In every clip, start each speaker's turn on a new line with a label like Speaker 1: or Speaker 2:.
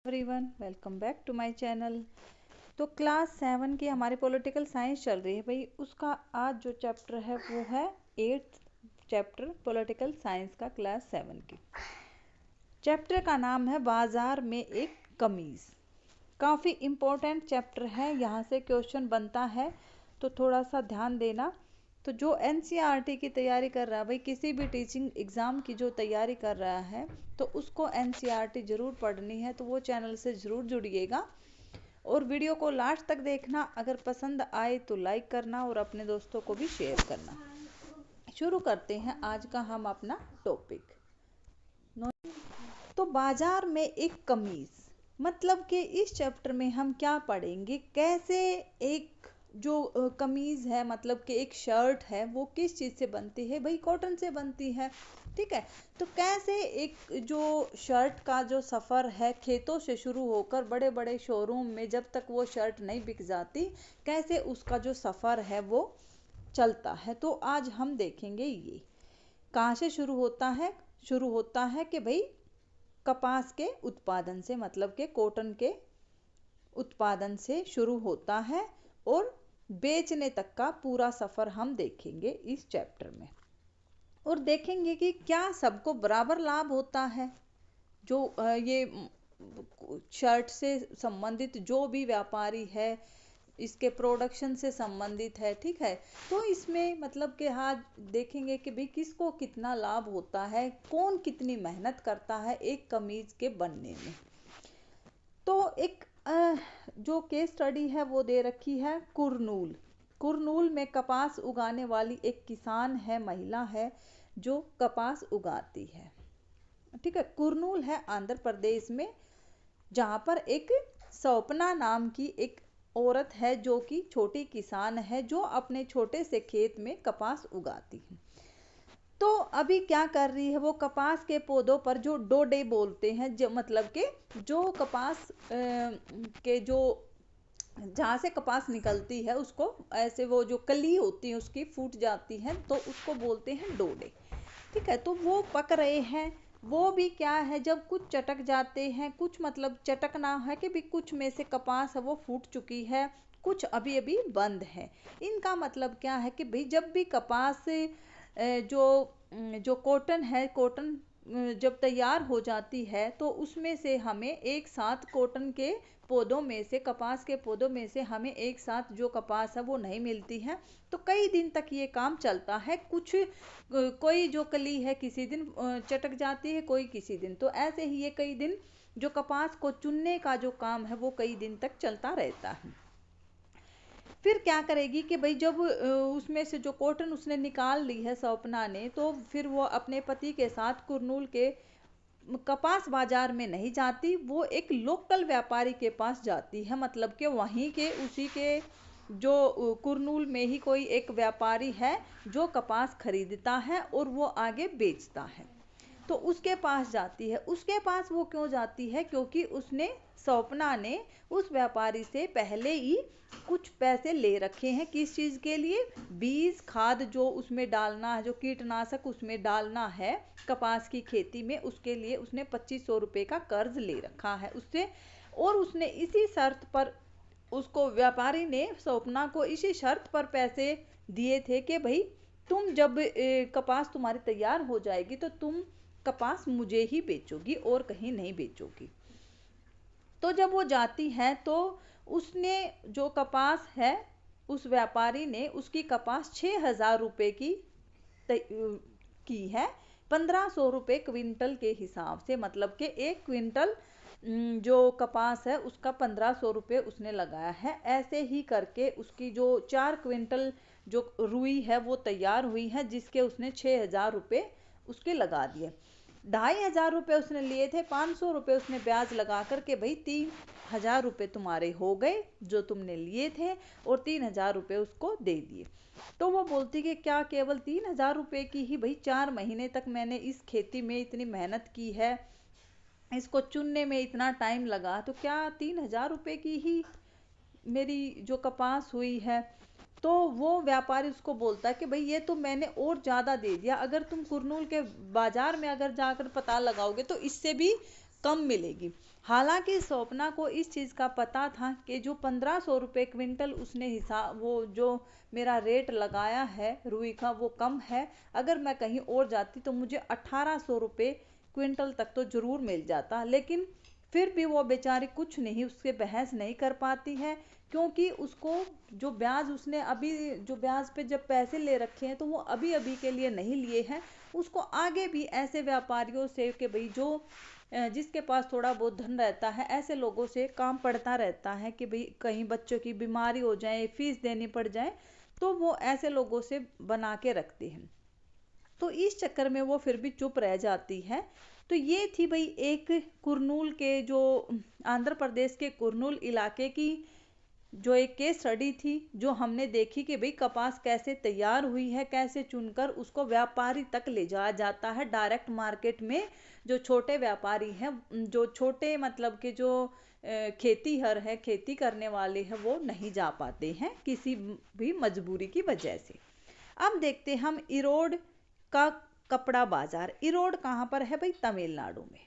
Speaker 1: Everyone, welcome back to my channel. तो class 7 की हमारी पॉलिटिकल साइंस चल रही है भाई। उसका आज जो चैप्टर है वो है 8th चैप्टर पॉलिटिकल साइंस का, क्लास 7 की। चैप्टर का नाम है बाजार में एक कमीज। काफ़ी इम्पोर्टेंट चैप्टर है, यहाँ से क्वेश्चन बनता है तो थोड़ा सा ध्यान देना। तो जो एनसीईआरटी की तैयारी कर रहा है भाई, किसी भी टीचिंग एग्ज़ाम की जो तैयारी कर रहा है तो उसको एनसीईआरटी ज़रूर पढ़नी है, तो वो चैनल से ज़रूर जुड़िएगा और वीडियो को लास्ट तक देखना। अगर पसंद आए तो लाइक करना और अपने दोस्तों को भी शेयर करना। शुरू करते हैं आज का हम अपना टॉपिक। तो बाजार में एक कमीज, मतलब कि इस चैप्टर में हम क्या पढ़ेंगे, कैसे एक जो कमीज है, मतलब कि एक शर्ट है, वो किस चीज़ से बनती है भाई, कॉटन से बनती है। ठीक है, तो कैसे एक जो शर्ट का जो सफ़र है खेतों से शुरू होकर बड़े बड़े शोरूम में जब तक वो शर्ट नहीं बिक जाती, कैसे उसका जो सफ़र है वो चलता है। तो आज हम देखेंगे ये कहाँ से शुरू होता है कि भाई कपास के उत्पादन से, मतलब के कॉटन के उत्पादन से शुरू होता है और बेचने तक का पूरा सफ़र हम देखेंगे इस चैप्टर में। और देखेंगे कि क्या सबको बराबर लाभ होता है। जो ये शर्ट से संबंधित जो भी व्यापारी है, इसके प्रोडक्शन से संबंधित है, ठीक है, तो इसमें मतलब कि हाँ देखेंगे कि भाई किसको कितना लाभ होता है, कौन कितनी मेहनत करता है एक कमीज के बनने में। तो एक जो केस स्टडी है वो दे रखी है कुरनूल में कपास उगाने वाली एक किसान है, महिला है जो कपास उगाती है। ठीक है, कुरनूल है आंध्र प्रदेश में, जहाँ पर एक सौपना नाम की एक औरत है जो कि छोटी किसान है, जो अपने छोटे से खेत में कपास उगाती है। तो अभी क्या कर रही है, वो कपास के पौधों पर जो डोडे बोलते हैं, जो मतलब के जो कपास के जो जहाँ से कपास निकलती है उसको ऐसे वो जो कली होती है उसकी फूट जाती है, तो उसको बोलते हैं डोडे। ठीक है, तो वो पक रहे हैं। वो भी क्या है, जब कुछ चटक जाते हैं, कुछ मतलब चटकना है कि भी कुछ में से कपास है वो फूट चुकी है, कुछ अभी अभी बंद है। इनका मतलब क्या है कि भाई जब भी कपास जो कॉटन है, कॉटन जब तैयार हो जाती है तो उसमें से हमें एक साथ कॉटन के पौधों में से, कपास के पौधों में से हमें एक साथ जो कपास है वो नहीं मिलती है। तो कई दिन तक ये काम चलता है। कुछ कोई जो कली है किसी दिन चटक जाती है, कोई किसी दिन, तो ऐसे ही ये कई दिन जो कपास को चुनने का जो काम है वो कई दिन तक चलता रहता है। फिर क्या करेगी कि भाई जब उसमें से जो कॉटन उसने निकाल ली है सौपना ने, तो फिर वो अपने पति के साथ कुरनूल के कपास बाजार में नहीं जाती, वो एक लोकल व्यापारी के पास जाती है। मतलब कि वहीं के उसी के जो कुरनूल में ही कोई एक व्यापारी है जो कपास खरीदता है और वो आगे बेचता है, तो उसके पास जाती है। उसके पास वो क्यों जाती है, क्योंकि उसने सौपना ने उस व्यापारी से पहले ही कुछ पैसे ले रखे हैं। किस चीज़ के लिए, बीज खाद जो उसमें डालना है, जो कीटनाशक उसमें डालना है कपास की खेती में, उसके लिए उसने 2500 रुपये का कर्ज ले रखा है उससे। और उसने इसी शर्त पर, उसको व्यापारी ने सौपना को इसी शर्त पर पैसे दिए थे कि भाई तुम जब कपास तुम्हारी तैयार हो जाएगी तो तुम कपास मुझे ही बेचोगी और कहीं नहीं बेचोगी। तो जब वो जाती है तो उसने जो कपास है, उस व्यापारी ने उसकी कपास 6000 रुपये की है, 1500 रुपये क्विंटल के हिसाब से। मतलब कि एक क्विंटल जो कपास है उसका 1500 रुपये उसने लगाया है। ऐसे ही करके उसकी जो 4 क्विंटल जो रुई है वो तैयार हुई है, जिसके उसने 6000 रुपये उसके लगा दिए। 2500 रुपये उसने लिए थे, 500 रुपये उसने ब्याज लगा कर के भाई 3000 रुपये तुम्हारे हो गए जो तुमने लिए थे, और 3000 रुपये उसको दे दिए। तो वो बोलती कि क्या केवल 3000 रुपये की ही, भाई 4 महीने तक मैंने इस खेती में इतनी मेहनत की है, इसको चुनने में इतना टाइम लगा, तो क्या 3000 रुपये की ही मेरी जो कपास हुई है। तो वो व्यापारी उसको बोलता है कि भाई ये तो मैंने और ज़्यादा दे दिया, अगर तुम कुरनूल के बाजार में अगर जाकर पता लगाओगे तो इससे भी कम मिलेगी। हालांकि स्वप्ना को इस चीज़ का पता था कि जो 1500 रुपये क्विंटल उसने हिसाब, वो जो मेरा रेट लगाया है रुई का वो कम है, अगर मैं कहीं और जाती तो मुझे 1800 रुपये क्विंटल तक तो जरूर मिल जाता। लेकिन फिर भी वो बेचारी कुछ नहीं, उससे बहस नहीं कर पाती है, क्योंकि उसको जो ब्याज उसने अभी जो ब्याज पे जब पैसे ले रखे हैं तो वो अभी अभी के लिए नहीं लिए हैं, उसको आगे भी ऐसे व्यापारियों से कि भाई जो जिसके पास थोड़ा बहुत धन रहता है ऐसे लोगों से काम पड़ता रहता है कि भाई कहीं बच्चों की बीमारी हो जाए, फीस देनी पड़ जाए, तो वो ऐसे लोगों से बना के रखते हैं। तो इस चक्कर में वो फिर भी चुप रह जाती है। तो ये थी भाई एक कुरनूल के जो आंध्र प्रदेश के कुरनूल इलाके की जो एक केस स्टडी थी, जो हमने देखी कि भाई कपास कैसे तैयार हुई है, कैसे चुनकर उसको व्यापारी तक ले जाया जाता है डायरेक्ट मार्केट में। जो छोटे व्यापारी हैं, जो छोटे मतलब के जो खेतीहर है, खेती करने वाले हैं, वो नहीं जा पाते हैं किसी भी मजबूरी की वजह से। अब देखते हम इरोड का कपड़ा बाजार। इरोड कहाँ पर है भाई? तमिलनाडु में।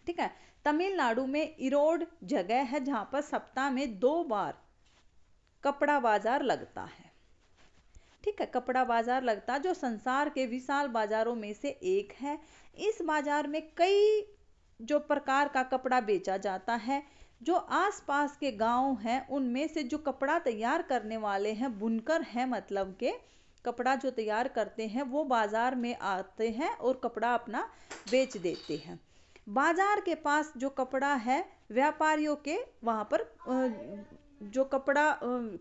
Speaker 1: ठीक है, तमिलनाडु में इरोड जगह है जहां पर सप्ताह में 2 बार कपड़ा बाजार लगता है। ठीक है, कपड़ा बाजार लगता जो संसार के विशाल बाजारों में से एक है। इस बाजार में कई जो प्रकार का कपड़ा बेचा जाता है। जो आसपास के गांव हैं उनमें से जो कपड़ा तैयार करने वाले हैं, बुनकर हैं, मतलब के कपड़ा जो तैयार करते हैं, वो बाजार में आते हैं और कपड़ा अपना बेच देते हैं। बाजार के पास जो कपड़ा है, व्यापारियों के वहां पर जो कपड़ा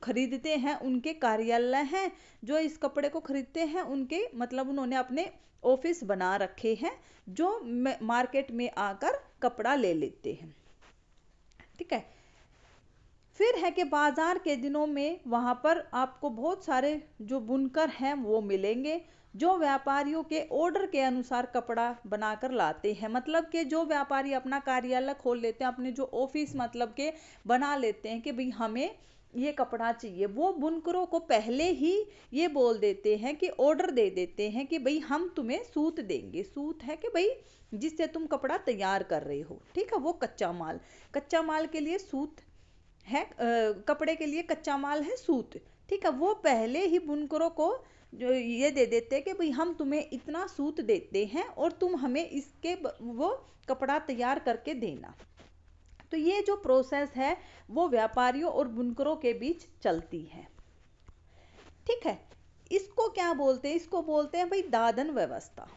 Speaker 1: खरीदते हैं उनके कार्यालय हैं। जो इस कपड़े को खरीदते हैं उनके मतलब उन्होंने अपने ऑफिस बना रखे हैं, जो मार्केट में आकर कपड़ा ले लेते हैं। ठीक है, फिर है कि बाजार के दिनों में वहां पर आपको बहुत सारे जो बुनकर हैं वो मिलेंगे, जो व्यापारियों के ऑर्डर के अनुसार कपड़ा बनाकर लाते हैं। मतलब कि जो व्यापारी अपना कार्यालय खोल लेते हैं, अपने जो ऑफिस मतलब के बना लेते हैं कि भाई हमें ये कपड़ा चाहिए, वो बुनकरों को पहले ही ये बोल देते हैं कि ऑर्डर दे देते हैं कि भाई हम तुम्हें सूत देंगे। सूत है कि भाई जिससे तुम कपड़ा तैयार कर रहे हो। ठीक है, वो कच्चा माल, कच्चा माल के लिए सूत है, कपड़े के लिए कच्चा माल है सूत। ठीक है, वो पहले ही बुनकरों को जो ये दे देते हैं कि भाई हम तुम्हें इतना सूत देते हैं और तुम हमें इसके वो कपड़ा तैयार करके देना। तो ये जो प्रोसेस है वो व्यापारियों और बुनकरों के बीच चलती है। ठीक है, इसको क्या बोलते हैं? इसको बोलते हैं भाई दादन व्यवस्था।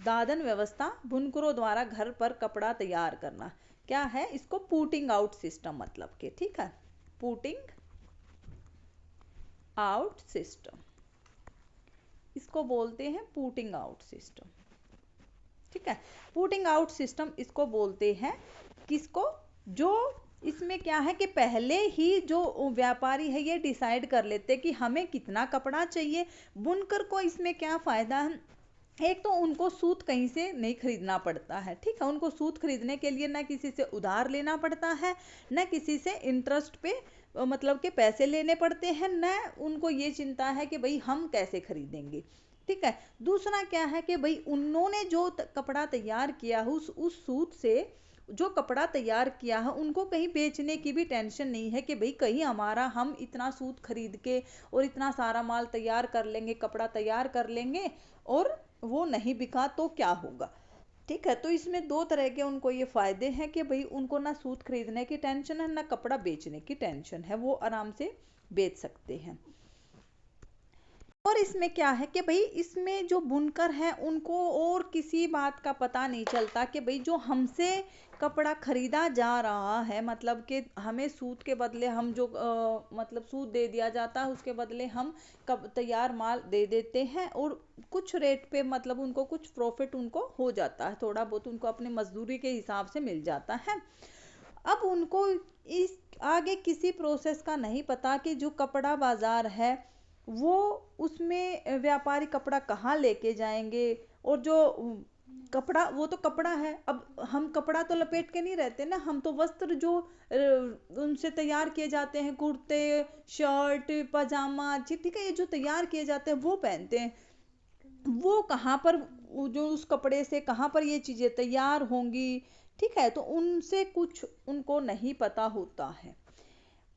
Speaker 1: दादन व्यवस्था, बुनकरों द्वारा घर पर कपड़ा तैयार करना। क्या है? इसको पुटिंग आउट सिस्टम मतलब के। ठीक है, पुटिंग आउट सिस्टम, इसको बोलते हैं पुटिंग आउट सिस्टम। ठीक है, पुटिंग आउट सिस्टम इसको बोलते हैं। किसको? जो इसमें क्या है कि पहले ही जो व्यापारी है ये डिसाइड कर लेते हैं कि हमें कितना कपड़ा चाहिए। बुनकर को इसमें क्या फायदा है? एक तो उनको सूत कहीं से नहीं खरीदना पड़ता है। ठीक है, उनको सूत खरीदने के लिए ना किसी से उधार लेना पड़ता है, न किसी से इंटरेस्ट पे मतलब के पैसे लेने पड़ते हैं, न उनको ये चिंता है कि भाई हम कैसे खरीदेंगे। ठीक है, दूसरा क्या है कि भाई उन्होंने जो कपड़ा तैयार किया है उस सूत से जो कपड़ा तैयार किया है उनको कहीं बेचने की भी टेंशन नहीं है कि भाई कहीं हमारा हम इतना सूत खरीद के और इतना सारा माल तैयार कर लेंगे, कपड़ा तैयार कर लेंगे और वो नहीं बिका तो क्या होगा। ठीक है, तो इसमें 2 तरह के उनको ये फायदे हैं कि भाई उनको ना सूत खरीदने की टेंशन है, ना कपड़ा बेचने की टेंशन है, वो आराम से बेच सकते हैं। और इसमें क्या है कि भाई इसमें जो बुनकर हैं उनको और किसी बात का पता नहीं चलता कि भाई जो हमसे कपड़ा खरीदा जा रहा है, मतलब कि हमें सूत के बदले हम जो मतलब सूत दे दिया जाता है, उसके बदले हम कब तैयार माल दे देते हैं और कुछ रेट पे मतलब उनको कुछ प्रॉफिट उनको हो जाता है, थोड़ा बहुत उनको अपने मजदूरी के हिसाब से मिल जाता है। अब उनको इस आगे किसी प्रोसेस का नहीं पता कि जो कपड़ा बाजार है वो उसमें व्यापारी कपड़ा कहाँ लेके जाएंगे, और जो कपड़ा वो तो कपड़ा है, अब हम कपड़ा तो लपेट के नहीं रहते ना, हम तो वस्त्र जो उनसे तैयार किए जाते हैं, कुर्ते, शर्ट, पजामा, ठीक है, ये जो तैयार किए जाते हैं वो पहनते हैं। वो कहाँ पर जो उस कपड़े से कहाँ पर ये चीजें तैयार होंगी, ठीक है, तो उनसे कुछ उनको नहीं पता होता है।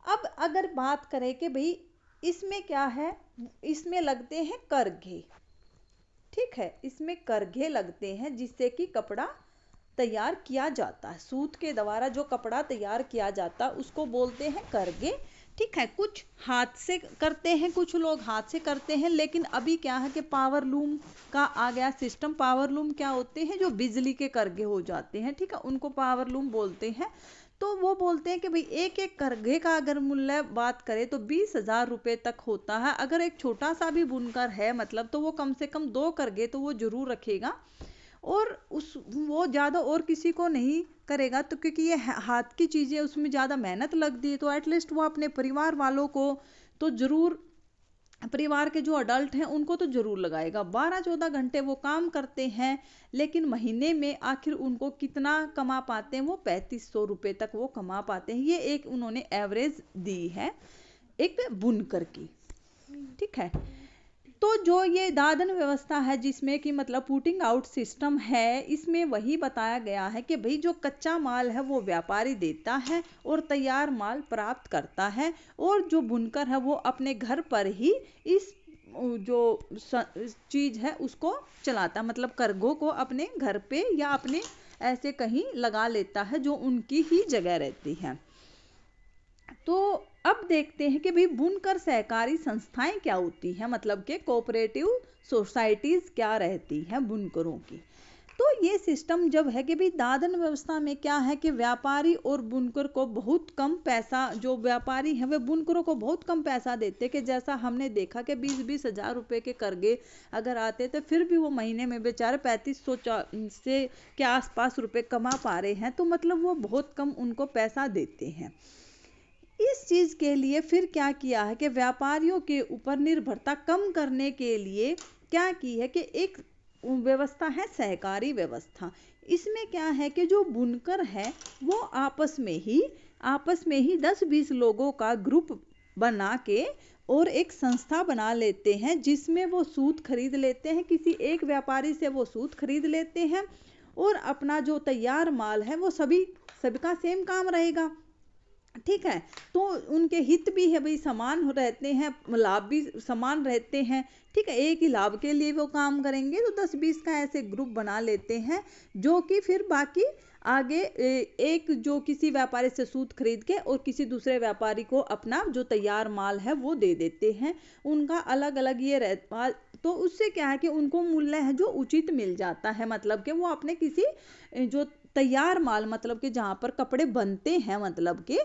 Speaker 1: अब अगर बात करें कि भाई इसमें क्या है, इसमें लगते हैं करघे, ठीक है, इसमें करघे लगते हैं जिससे कि कपड़ा तैयार किया जाता है। सूत के द्वारा जो कपड़ा तैयार किया जाता है उसको बोलते हैं करघे, ठीक है। कुछ हाथ से करते हैं, कुछ लोग हाथ से करते हैं, लेकिन अभी क्या है कि पावर लूम का आ गया सिस्टम। पावर लूम क्या होते हैं, जो बिजली के करघे हो जाते हैं, ठीक है, उनको पावर लूम बोलते हैं। तो वो बोलते हैं कि भाई एक एक करघे का अगर मूल्य बात करें तो 20,000 रुपए तक होता है। अगर एक छोटा सा भी बुनकर है मतलब, तो वो कम से कम 2 करघे तो वो जरूर रखेगा, और उस वो ज़्यादा और किसी को नहीं करेगा, तो क्योंकि ये हाथ की चीज़ें, उसमें ज़्यादा मेहनत लगती है, तो एटलीस्ट वो अपने परिवार वालों को तो ज़रूर, परिवार के जो अडल्ट हैं उनको तो जरूर लगाएगा। 12-14 घंटे वो काम करते हैं, लेकिन महीने में आखिर उनको कितना कमा पाते हैं, वो 3500 रुपये तक वो कमा पाते हैं। ये एक उन्होंने एवरेज दी है एक बुनकर की, ठीक है। तो जो ये दादन व्यवस्था है जिसमें कि मतलब पुटिंग आउट सिस्टम है, इसमें वही बताया गया है कि भाई जो कच्चा माल है वो व्यापारी देता है और तैयार माल प्राप्त करता है, और जो बुनकर है वो अपने घर पर ही इस जो चीज है उसको चलाता है, मतलब करघों को अपने घर पे या अपने ऐसे कहीं लगा लेता है जो उनकी ही जगह रहती है। तो अब देखते हैं कि भाई बुनकर सहकारी संस्थाएं क्या होती हैं, मतलब कि कोऑपरेटिव सोसाइटीज क्या रहती हैं बुनकरों की। तो ये सिस्टम जब है कि भाई दादन व्यवस्था में क्या है कि व्यापारी और बुनकर को बहुत कम पैसा, जो व्यापारी हैं वे बुनकरों को बहुत कम पैसा देते, कि जैसा हमने देखा कि 20-20 हजार रुपए के करघे अगर आते तो फिर भी वो महीने में बेचारे 3500 से के आसपास रुपए कमा पा रहे हैं, तो मतलब वो बहुत कम उनको पैसा देते हैं। इस चीज के लिए फिर क्या किया है कि व्यापारियों के ऊपर निर्भरता कम करने के लिए क्या की है कि एक व्यवस्था है सहकारी व्यवस्था। इसमें क्या है कि जो बुनकर है वो आपस में ही 10-20 लोगों का ग्रुप बना के और एक संस्था बना लेते हैं, जिसमें वो सूत खरीद लेते हैं, किसी एक व्यापारी से वो सूत खरीद लेते हैं, और अपना जो तैयार माल है वो सबका सेम काम रहेगा, ठीक है। तो उनके हित भी है भाई, समान रहते हैं, लाभ भी समान रहते हैं, ठीक है। एक ही लाभ के लिए वो काम करेंगे, तो 10-20 का ऐसे ग्रुप बना लेते हैं, जो कि फिर बाकी आगे एक जो किसी व्यापारी से सूत खरीद के और किसी दूसरे व्यापारी को अपना जो तैयार माल है वो दे देते हैं। उनका अलग अलग ये रहता, तो उससे क्या है कि उनको मूल्य है जो उचित मिल जाता है, मतलब कि वो अपने किसी जो तैयार माल, मतलब कि जहाँ पर कपड़े बनते हैं, मतलब कि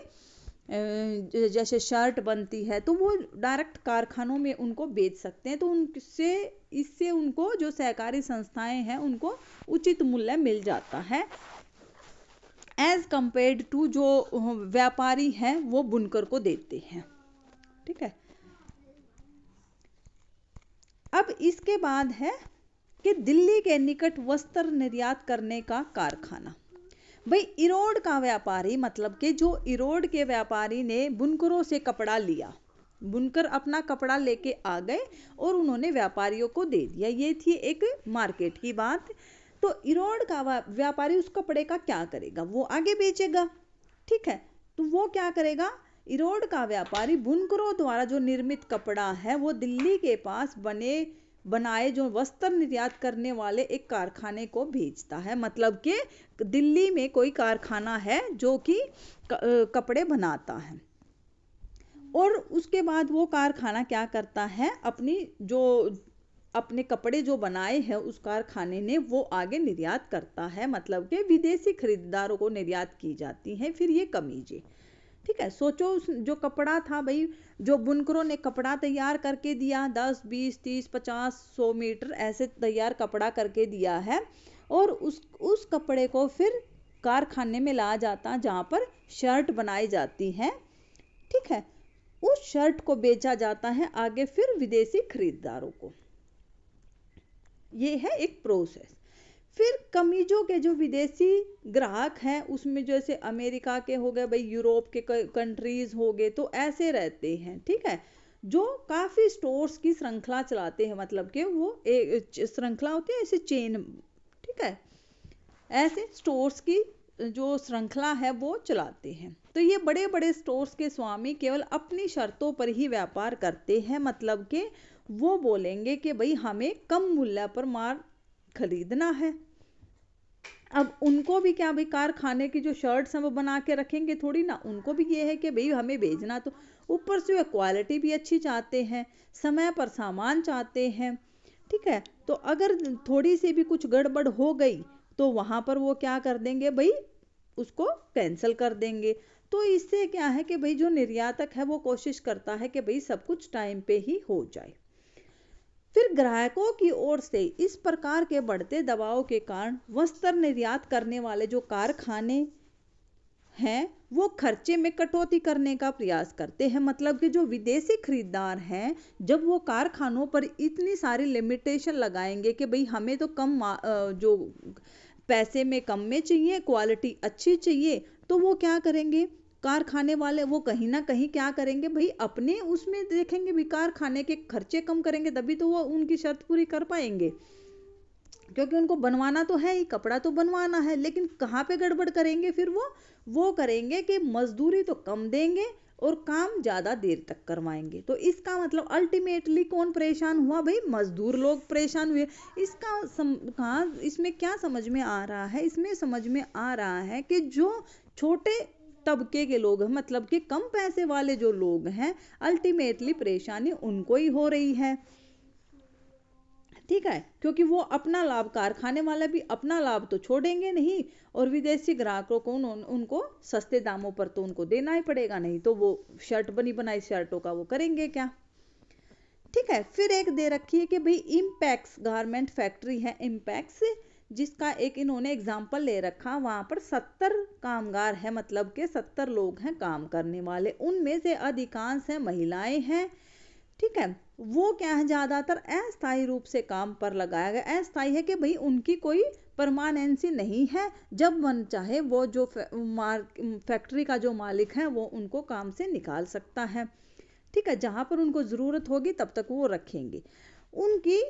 Speaker 1: जैसे शर्ट बनती है, तो वो डायरेक्ट कारखानों में उनको बेच सकते हैं, तो उनसे इससे उनको जो सहकारी संस्थाएं हैं उनको उचित मूल्य मिल जाता है, एज कंपेयर्ड टू जो व्यापारी हैं वो बुनकर को देते हैं, ठीक है। अब इसके बाद है कि दिल्ली के निकट वस्त्र निर्यात करने का कारखाना। भाई इरोड का व्यापारी, मतलब कि जो इरोड के व्यापारी ने बुनकरों से कपड़ा लिया, बुनकर अपना कपड़ा लेके आ गए और उन्होंने व्यापारियों को दे दिया, ये थी एक मार्केट की बात। तो इरोड का व्यापारी उस कपड़े का क्या करेगा, वो आगे बेचेगा, ठीक है। तो वो क्या करेगा, इरोड का व्यापारी बुनकरों द्वारा जो निर्मित कपड़ा है वो दिल्ली के पास बनाए जो वस्त्र निर्यात करने वाले एक कारखाने को भेजता है, मतलब कि दिल्ली में कोई कारखाना है जो कि कपड़े बनाता है, और उसके बाद वो कारखाना क्या करता है, अपने कपड़े जो बनाए हैं उस कारखाने ने वो आगे निर्यात करता है, मतलब कि विदेशी खरीदारों को निर्यात की जाती है फिर ये कमीजें, ठीक है। सोचो जो कपड़ा था भाई, जो बुनकरों ने कपड़ा तैयार करके दिया, 10, 20, 30, 50, 100 मीटर ऐसे तैयार कपड़ा करके दिया है, और उस कपड़े को फिर कारखाने में लाया जाता है जहाँ पर शर्ट बनाई जाती है, ठीक है। उस शर्ट को बेचा जाता है आगे फिर विदेशी खरीदारों को। ये है एक प्रोसेस। फिर कमीजों के जो विदेशी ग्राहक हैं उसमें जैसे अमेरिका के हो गए भाई, यूरोप के कंट्रीज हो गए, तो ऐसे रहते हैं, ठीक है। जो काफी स्टोर्स की श्रृंखला चलाते हैं, मतलब कि वो एक श्रृंखला होती है ऐसे चेन, ठीक है, ऐसे स्टोर्स की जो श्रृंखला है वो चलाते हैं। तो ये बड़े बड़े स्टोर्स के स्वामी केवल अपनी शर्तों पर ही व्यापार करते हैं, मतलब कि वो बोलेंगे कि भाई हमें कम मूल्य पर माल खरीदना है। अब उनको भी क्या भाई, कारखाने की जो शर्ट्स हैं वो बना के रखेंगे थोड़ी ना, उनको भी ये है कि भाई हमें भेजना, तो ऊपर से क्वालिटी भी अच्छी चाहते हैं, समय पर सामान चाहते हैं, ठीक है। तो अगर थोड़ी सी भी कुछ गड़बड़ हो गई तो वहां पर वो क्या कर देंगे भाई, उसको कैंसिल कर देंगे। तो इससे क्या है कि भाई जो निर्यातक है वो कोशिश करता है कि भाई सब कुछ टाइम पे ही हो जाए। फिर ग्राहकों की ओर से इस प्रकार के बढ़ते दबाव के कारण वस्त्र निर्यात करने वाले जो कारखाने हैं वो खर्चे में कटौती करने का प्रयास करते हैं, मतलब कि जो विदेशी खरीदार हैं जब वो कारखानों पर इतनी सारी लिमिटेशन लगाएंगे कि भाई हमें तो कम जो पैसे में कम में चाहिए, क्वालिटी अच्छी चाहिए, तो वो क्या करेंगे, कारखाने वाले वो कहीं ना कहीं क्या करेंगे भाई, अपने उसमें देखेंगे भी, कारखाने के खर्चे कम करेंगे तभी तो वो उनकी शर्त पूरी कर पाएंगे, क्योंकि उनको बनवाना तो है ही, कपड़ा तो बनवाना है। लेकिन कहाँ पे गड़बड़ करेंगे फिर वो करेंगे कि मजदूरी तो कम देंगे और काम ज्यादा देर तक करवाएंगे। तो इसका मतलब अल्टीमेटली कौन परेशान हुआ भाई, मजदूर लोग परेशान हुए। इसका कहाँ इसमें क्या समझ में आ रहा है, इसमें समझ में आ रहा है कि जो छोटे तबके के लोग हैं, मतलब कि कम पैसे वाले जो लोग हैं, अल्टीमेटली परेशानी उनको ही हो रही है, ठीक है, क्योंकि वो अपना लाभ, कारखाने वाला भी अपना लाभ तो छोड़ेंगे नहीं, और विदेशी ग्राहकों को उनको सस्ते दामों पर तो उनको देना ही पड़ेगा, नहीं तो वो शर्ट बनी बनाई शर्टों का वो करेंगे क्या, ठीक है। फिर एक दे रखी है कि भाई इम्पैक्स गारमेंट फैक्ट्री है, इम्पैक्स, जिसका एक इन्होंने एग्जाम्पल ले रखा, वहां पर 70 कामगार है, मतलब के 70 लोग हैं काम करने वाले, उनमें से अधिकांश है महिलाएं हैं, ठीक है। वो क्या है, ज्यादातर अस्थायी रूप से काम पर लगाया गया। अस्थायी है कि भाई उनकी कोई परमानेंसी नहीं है, जब मन चाहे वो जो फैक्ट्री का जो मालिक है वो उनको काम से निकाल सकता है, ठीक है, जहां पर उनको जरूरत होगी तब तक वो रखेंगे। उनकी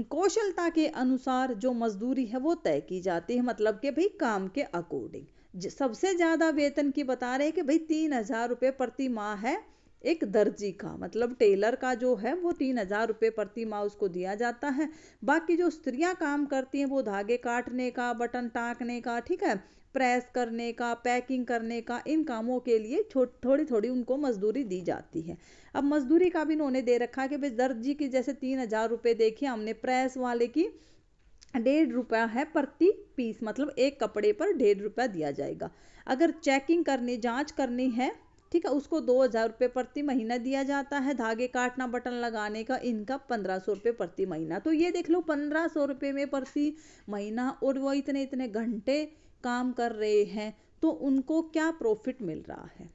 Speaker 1: कौशलता के अनुसार जो मजदूरी है वो तय की जाती है, मतलब कि भाई काम के अकॉर्डिंग। सबसे ज्यादा वेतन की बता रहे हैं कि भाई 3,000 रुपये प्रति माह है एक दर्जी का, मतलब टेलर का जो है वो 3,000 रुपये प्रति माह उसको दिया जाता है। बाकी जो स्त्रियां काम करती हैं वो धागे काटने का, बटन टाँकने का, ठीक है, प्रेस करने का, पैकिंग करने का, इन कामों के लिए थोड़ी थोड़ी उनको मजदूरी दी जाती है। अब मजदूरी का भी इन्होंने दे रखा है कि भाई दर्जी की जैसे 3,000 रुपये देखिए हमने, प्रेस वाले की 1.5 रुपया है प्रति पीस, मतलब एक कपड़े पर 1.5 रुपया दिया जाएगा। अगर चेकिंग करनी, जांच करनी है, ठीक है, उसको 2,000 रुपये प्रति महीना दिया जाता है। धागे काटना, बटन लगाने का, इनका 1,500 रुपये प्रति महीना। तो ये देख लो 1,500 रुपये में प्रति महीना, और वो इतने इतने घंटे काम कर रहे हैं, तो उनको क्या प्रॉफिट मिल रहा है।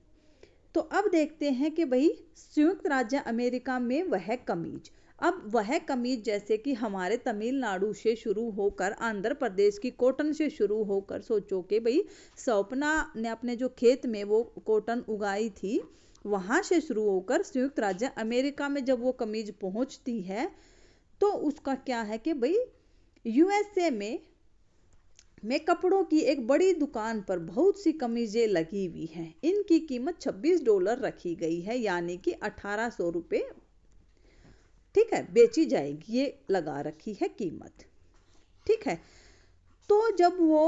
Speaker 1: तो अब देखते हैं कि भाई संयुक्त राज्य अमेरिका में वह कमीज, अब वह कमीज जैसे कि हमारे तमिलनाडु से शुरू होकर आंध्र प्रदेश की कॉटन से शुरू होकर, सोचो कि भाई सपना ने अपने जो खेत में वो कॉटन उगाई थी वहां से शुरू होकर संयुक्त राज्य अमेरिका में जब वो कमीज पहुंचती है तो उसका क्या है कि भाई यूएसए में कपड़ों की एक बड़ी दुकान पर बहुत सी कमीजें लगी हुई हैं। इनकी कीमत $26 रखी गई है, यानी कि 1,800 रुपये, ठीक है, बेची जाएगी, ये लगा रखी है कीमत, ठीक है। तो जब वो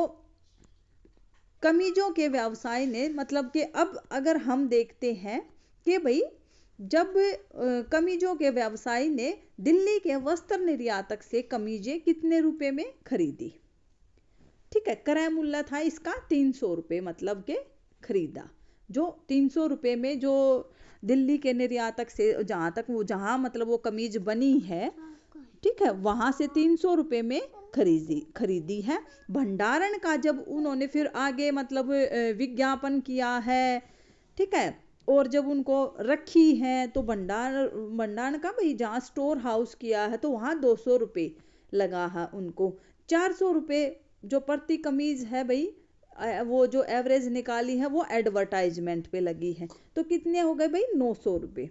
Speaker 1: कमीजों के व्यवसाय ने, मतलब कि अब अगर हम देखते हैं कि भाई जब कमीजों के व्यवसाय ने दिल्ली के वस्त्र निर्यातक से कमीजें कितने रुपए में खरीदी, ठीक है, क्रय मूल्य था इसका 300 रुपये, मतलब के खरीदा, जो 300 रुपये में जो दिल्ली के निर्यातक से जहां मतलब वो कमीज बनी है, ठीक है, वहां से 300 रुपये में खरीदी है। भंडारण का जब उन्होंने फिर आगे मतलब विज्ञापन किया है, ठीक है, और जब उनको रखी है तो भंडारण का भाई जहाँ स्टोर हाउस किया है तो वहां 200 रुपये लगा है उनको। 400 रुपये जो प्रति कमीज है भाई, वो जो एवरेज निकाली है वो एडवर्टाइजमेंट पे लगी है, तो कितने हो गए भाई 900 रुपये।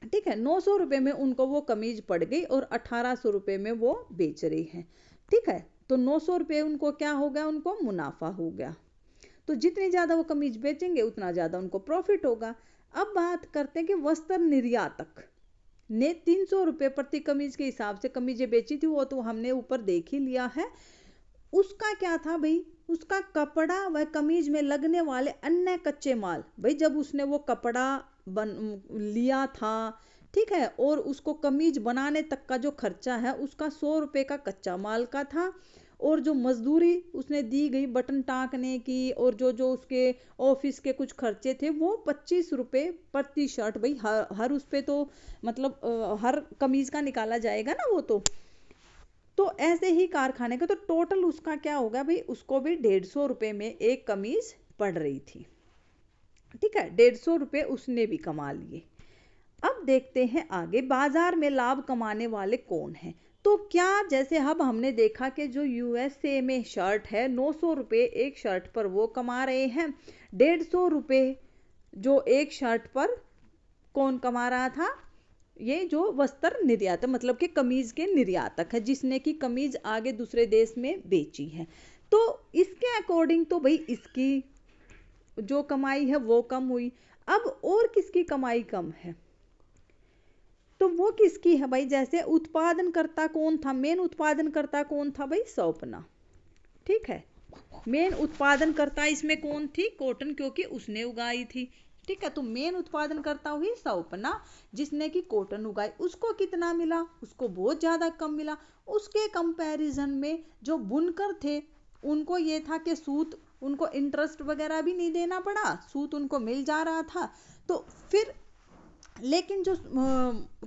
Speaker 1: ठीक है, 900 रुपये में उनको वो कमीज पड़ गई और 1800 रुपये में वो बेच रही है। ठीक है, तो 900 रुपये उनको क्या हो गया, उनको मुनाफा हो गया। तो जितनी ज़्यादा वो कमीज बेचेंगे उतना ज़्यादा उनको प्रॉफिट होगा। अब बात करते हैं कि वस्त्र निर्यातक ने 300 रुपये प्रति कमीज के हिसाब से कमीजें बेची थी, वो तो हमने ऊपर देख ही लिया है। उसका क्या था भाई, उसका कपड़ा व कमीज में लगने वाले अन्य कच्चे माल, भाई जब उसने वो कपड़ा बन लिया था, ठीक है, और उसको कमीज बनाने तक का जो खर्चा है उसका 100 रुपये का कच्चा माल का था, और जो मजदूरी उसने दी गई बटन टाँकने की और जो जो उसके ऑफिस के कुछ खर्चे थे वो 25 रुपये प्रति शर्ट, भाई हर उस पे तो मतलब हर कमीज का निकाला जाएगा ना वो तो ऐसे ही कारखाने का तो टोटल उसका क्या होगा भाई, उसको भी 150 रुपये में एक कमीज पड़ रही थी। ठीक है, 150 रुपये उसने भी कमा लिए। अब देखते हैं आगे बाजार में लाभ कमाने वाले कौन हैं। तो क्या जैसे अब हमने देखा कि जो यूएसए में शर्ट है 900 रुपये एक शर्ट पर वो कमा रहे हैं, 150 रुपये जो एक शर्ट पर कौन कमा रहा था, ये जो वस्त्र निर्यातक मतलब कि कमीज के निर्यातक है जिसने की कमीज आगे दूसरे देश में बेची है। तो इसके अकॉर्डिंग तो भाई इसकी जो कमाई है वो कम हुई। अब और किसकी कमाई कम है, तो वो किसकी है भाई, जैसे उत्पादनकर्ता कौन था, मेन उत्पादनकर्ता कौन था भाई, स्वप्ना। ठीक है, मेन उत्पादनकर्ता इसमें कौन थी, कॉटन, क्योंकि उसने उगाई थी। ठीक है, तो मेन उत्पादनकर्ता हुई स्वप्ना जिसने की कॉटन उगाई। उसको कितना मिला, उसको बहुत ज्यादा कम मिला। उसके कंपैरिजन में जो बुनकर थे उनको ये था कि सूत, उनको इंटरेस्ट वगैरह भी नहीं देना पड़ा, सूत उनको मिल जा रहा था। तो फिर लेकिन जो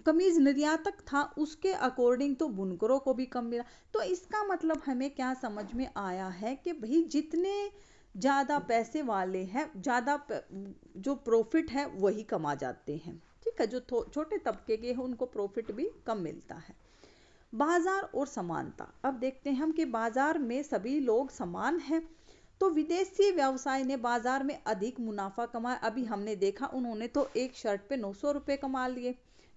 Speaker 1: कमीज निर्यातक था उसके अकॉर्डिंग तो बुनकरों को भी कम मिला। तो इसका मतलब हमें क्या समझ में आया है कि भाई जितने ज़्यादा पैसे वाले हैं ज़्यादा जो प्रॉफिट है वही कमा जाते हैं। ठीक है, जो छोटे तबके के हैं उनको प्रॉफिट भी कम मिलता है। बाजार और समानता, अब देखते हैं हम कि बाजार में सभी लोग समान हैं। तो विदेशी व्यवसाय ने बाजार में अधिक मुनाफा कमाया। अभी हमने देखा उन्होंने तो एक शर्ट पे 900 रुपये कमा लिए।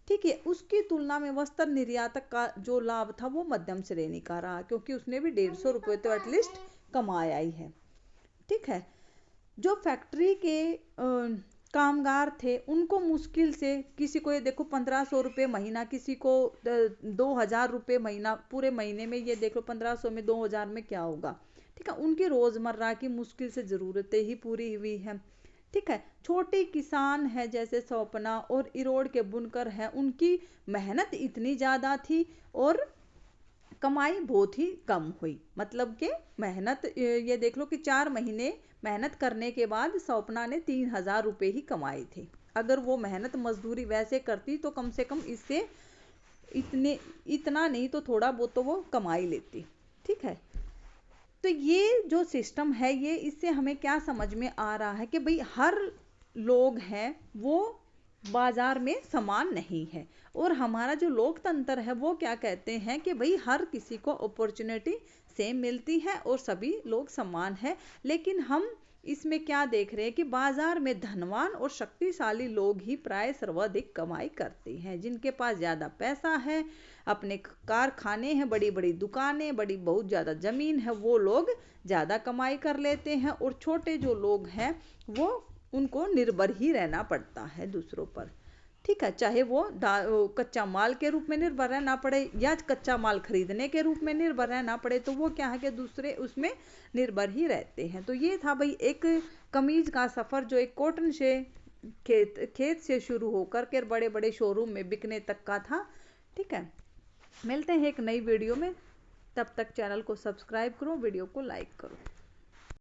Speaker 1: ठीक है, उसकी तुलना में वस्त्र निर्यातक का जो लाभ था वो मध्यम श्रेणी का रहा, क्योंकि उसने भी 150 रुपये तो एटलीस्ट कमाया ही है। ठीक है, जो फैक्ट्री के कामगार थे उनको मुश्किल से, किसी को ये देखो 1500 रुपये महीना, किसी को 2000 रुपये महीना, पूरे महीने में ये देख लो 1500 में 2000 में क्या होगा। ठीक है, उनकी रोजमर्रा की मुश्किल से जरूरतें ही पूरी हुई है। ठीक है, छोटे किसान है जैसे स्वप्ना और इरोड़ के बुनकर है, उनकी मेहनत इतनी ज्यादा थी और कमाई बहुत ही कम हुई। मतलब कि मेहनत ये देख लो कि 4 महीने मेहनत करने के बाद स्वप्ना ने 3000 रुपये ही कमाए थे। अगर वो मेहनत मजदूरी वैसे करती तो कम से कम इससे इतना नहीं तो थोड़ा बहुत तो वो कमा ही लेती। ठीक है, तो ये जो सिस्टम है ये, इससे हमें क्या समझ में आ रहा है कि भाई हर लोग हैं वो बाजार में समान नहीं है। और हमारा जो लोकतंत्र है वो क्या कहते हैं कि भाई हर किसी को अपॉर्चुनिटी सेम मिलती है और सभी लोग समान है। लेकिन हम इसमें क्या देख रहे हैं कि बाजार में धनवान और शक्तिशाली लोग ही प्राय सर्वाधिक कमाई करते हैं। जिनके पास ज्यादा पैसा है, अपने कारखाने हैं, बड़ी बड़ी दुकानें, बड़ी बहुत ज्यादा जमीन है, वो लोग ज्यादा कमाई कर लेते हैं। और छोटे जो लोग हैं वो उनको निर्भर ही रहना पड़ता है दूसरों पर। ठीक है, चाहे वो कच्चा माल के रूप में निर्भर रहना पड़े या कच्चा माल खरीदने के रूप में निर्भर रहना पड़े, तो वो क्या है कि दूसरे उसमें निर्भर ही रहते हैं। तो ये था भाई एक कमीज का सफर जो एक कॉटन से खेत से शुरू होकर के बड़े बड़े शोरूम में बिकने तक का था। ठीक है, मिलते हैं एक नई वीडियो में, तब तक चैनल को सब्सक्राइब करो, वीडियो को लाइक करो।